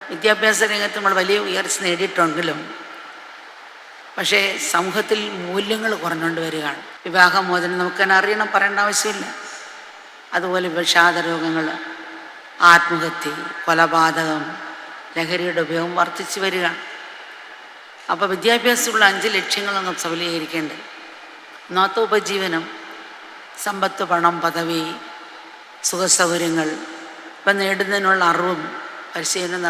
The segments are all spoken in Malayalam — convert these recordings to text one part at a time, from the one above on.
വിദ്യാഭ്യാസ രംഗത്ത് നമ്മൾ വലിയ ഉയർച്ച നേടിയിട്ടുണ്ടെങ്കിലും പക്ഷേ സമൂഹത്തിൽ മൂല്യങ്ങൾ കുറഞ്ഞുകൊണ്ട് വരികയാണ്. വിവാഹമോചനം നമുക്ക് തന്നെ അറിയണം, പറയേണ്ട ആവശ്യമില്ല. അതുപോലെ വിഷാദ രോഗങ്ങൾ, ആത്മഹത്യ, കൊലപാതകം, ലഹരിയുടെ ഉപയോഗം വർദ്ധിച്ചു വരികയാണ്. അപ്പോൾ വിദ്യാഭ്യാസത്തിലുള്ള 5 ലക്ഷ്യങ്ങൾ നാം സഫലീകരിക്കേണ്ടത്. ഒന്നാമത്തെ ഉപജീവനം, സമ്പത്ത്, പണം, പദവി, സുഖസൗകര്യങ്ങൾ ഇപ്പം നേടുന്നതിനുള്ള അറിവും പരിശീലനം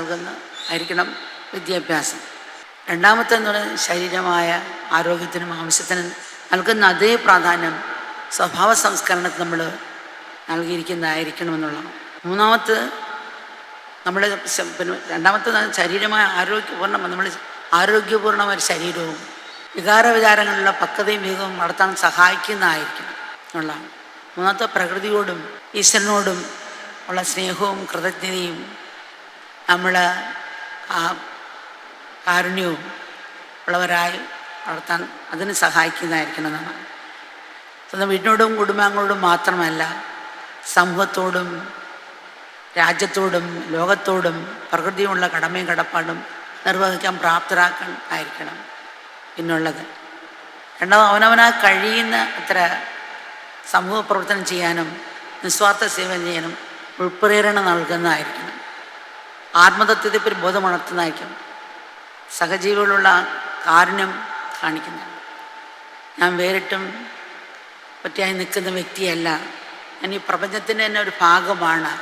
ആയിരിക്കണം വിദ്യാഭ്യാസം. രണ്ടാമത്തെ എന്ന് പറയുന്നത് ശരീരമായ ആരോഗ്യത്തിനും ആവശ്യത്തിനും നൽകുന്ന അതേ പ്രാധാന്യം സ്വഭാവ സംസ്കരണത്തിന് നമ്മൾ നൽകിയിരിക്കുന്നതായിരിക്കണമെന്നുള്ളതാണ്. മൂന്നാമത്തെ നമ്മൾ രണ്ടാമത്തെ ശരീരമായ നമ്മൾ ആരോഗ്യപൂർണമായ ശരീരവും വികാര വിചാരങ്ങളിലുള്ള പക്വതയും വേഗവും നടത്താൻ സഹായിക്കുന്നതായിരിക്കണം എന്നുള്ളതാണ്. മൂന്നാമത്തെ പ്രകൃതിയോടും ഈശ്വരനോടും ഉള്ള സ്നേഹവും കൃതജ്ഞതയും നമ്മൾ കാരുണ്യവും ഉള്ളവരായി വളർത്താൻ അതിന് സഹായിക്കുന്നതായിരിക്കണം എന്നാണ്. സ്വന്തം വീട്ടിനോടും കുടുംബാംഗങ്ങളോടും മാത്രമല്ല, സമൂഹത്തോടും രാജ്യത്തോടും ലോകത്തോടും പ്രകൃതിയുമുള്ള കടമയും കടപ്പാടും നിർവഹിക്കാൻ പ്രാപ്തരാക്കാൻ ആയിരിക്കണം പിന്നുള്ളത്. രണ്ടാമത് അവനവനാൽ കഴിയുന്ന അത്ര സമൂഹ പ്രവർത്തനം ചെയ്യാനും നിസ്വാർത്ഥ സേവനം ചെയ്യാനും ഉൾപ്രേരണ നൽകുന്നതായിരിക്കണം. ആത്മതത്വത്തെപ്പറ്റി ബോധമുണർത്തുന്നതായിരിക്കണം. സഹജീവികളുള്ള കാരുണ്യം കാണിക്കുന്നതാണ്. ഞാൻ വേറിട്ടും ഒറ്റയായി നിൽക്കുന്ന വ്യക്തിയല്ല, ഞാൻ ഈ പ്രപഞ്ചത്തിൻ്റെ തന്നെ ഒരു ഭാഗമാണ്